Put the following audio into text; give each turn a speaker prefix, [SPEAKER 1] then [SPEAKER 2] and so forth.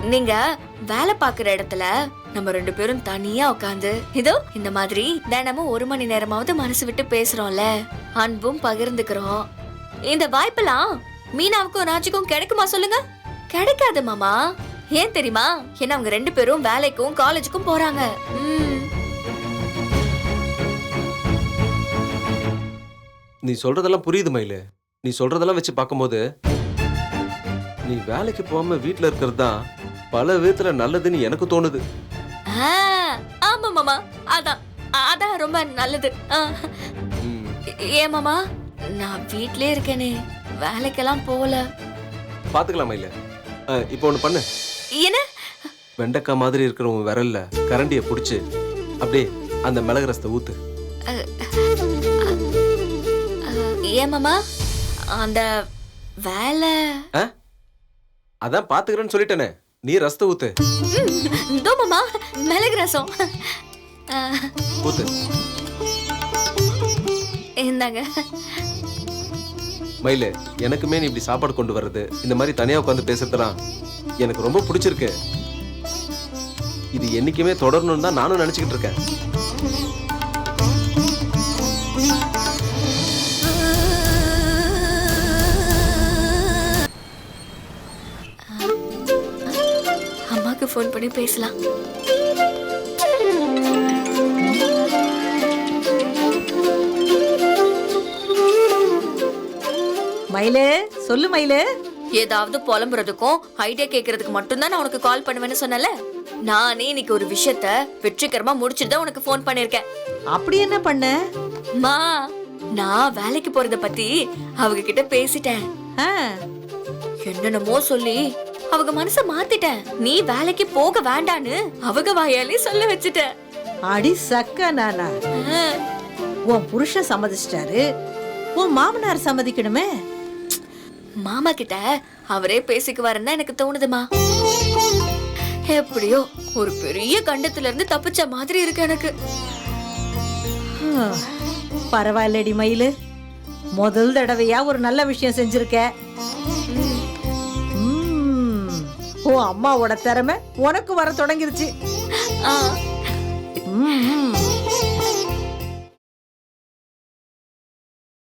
[SPEAKER 1] நீங்க வேலை பாக்குற இடத்துல நம்ம 2 பேரும் தனியா உட்காந்து இதோ இந்த மாதிரி தினமும் 1 மணி நேரமாவது மனசு விட்டு பேசுறோம்ல, அன்பும் பகிர்ந்துக்கிறோம். இந்த வாய்ப்பெல்லாம் மீனாவுக்கும் ராஜுக்கும் கிடைக்குமா சொல்லுங்க? கிடைக்காது மாமா. ஏன் தெரியுமா? ஏன்னா அவங்க 2 பேரும் வேலைக்கும் காலேஜுக்கும் போறாங்க.
[SPEAKER 2] நீ சொல்றதெல்லாம் புரியுது மயிலு. நீ சொல்றதெல்லாம் வச்சு பார்க்கும்போது நீ வேலைக்கு போகாம வீட்டுல இருக்கிறது தான் பல விதத்துல நல்லதுன்னு எனக்கு தோணுது.
[SPEAKER 1] ஆமா மாமா, அதான் ரொம்ப நல்லது. ஏன் மாமா, நான் வீட்லயே இருக்கேனே, வேலைக்கெல்லாம் போகல.
[SPEAKER 2] பாத்துக்கலாம் மயிலு. இப்போ ஒண்ணு பண்ணு.
[SPEAKER 1] என்ன?
[SPEAKER 2] வெண்டைக்காய் மாதிரி இருக்கிற உன் விரல்ல கரண்டியை புடிச்சு அப்படியே அந்த மிளகு ரசத்தை ஊத்து.
[SPEAKER 1] ஏன் மாமா, அந்த வேலை
[SPEAKER 2] அதான் பாத்துக்கிறேன்னு சொல்லிட்டேனே, நீ ரசத்தை ஊத்து.
[SPEAKER 1] இதோ மாமா, மிளகு ரசம்
[SPEAKER 2] ஊத்து.
[SPEAKER 1] இந்தாங்க.
[SPEAKER 2] மயிலு, எனக்குமே நீ இப்படி சாப்பாடு கொண்டு வர்றது, இந்த மாதிரி தனியா உட்காந்து பேசுறதுலாம் எனக்கு ரொம்ப பிடிச்சிருக்கு. இது என்னைக்குமே தொடரணும்னு தான் நானும் நினைச்சுக்கிட்டு இருக்கேன்.
[SPEAKER 1] அம்மாக்கு ஃபோன் பண்ணி பேசலாம்.
[SPEAKER 3] மயிலே, சொல்லு மயிலே.
[SPEAKER 1] ஏதாவது புலம்புறதுக்கும் ஐடியா கேக்குறதுக்கு மட்டும்தான் நான் உனக்கு கால் பண்ணுவேன்னு சொன்னல. நானே இன்னைக்கு ஒரு விஷயத்த வெற்றிகரமா முடிச்சிட்டு தான் உனக்கு ஃபோன் பண்ணிருக்கேன்.
[SPEAKER 3] அப்படி என்ன பண்ண?
[SPEAKER 1] மா, நான் வேலைக்கு போறத பத்தி அவங்க கிட்ட பேசிட்டேன். என்னென்னமோ சொல்லி அவங்க மனச மாத்திட்டேன். நீ வேலைக்கு போக வேண்டான்னு அவங்க வாயாலே சொல்ல வச்சுட்டேன்.
[SPEAKER 3] அடி சக்க நானா, உன் புருஷன் சம்மதிச்சிட்டாரு, உன் மாமனார் சம்மதிக்கணுமே.
[SPEAKER 1] மாமா கிட்ட அவரே பேசிக்குவாருன்னு எனக்கு தோணுதுமா. எப்படியோ ஒரு பெரிய கண்டத்துல இருந்து தப்பிச்ச மாதிரி இருக்கு எனக்கு.
[SPEAKER 3] பரவாயில்லடி மயிலு, முதல் தடவையா ஒரு நல்ல விஷயம் செஞ்சிருக்க. உன் அம்மாவோட திறமை உனக்கு வர தொடங்கிருச்சு.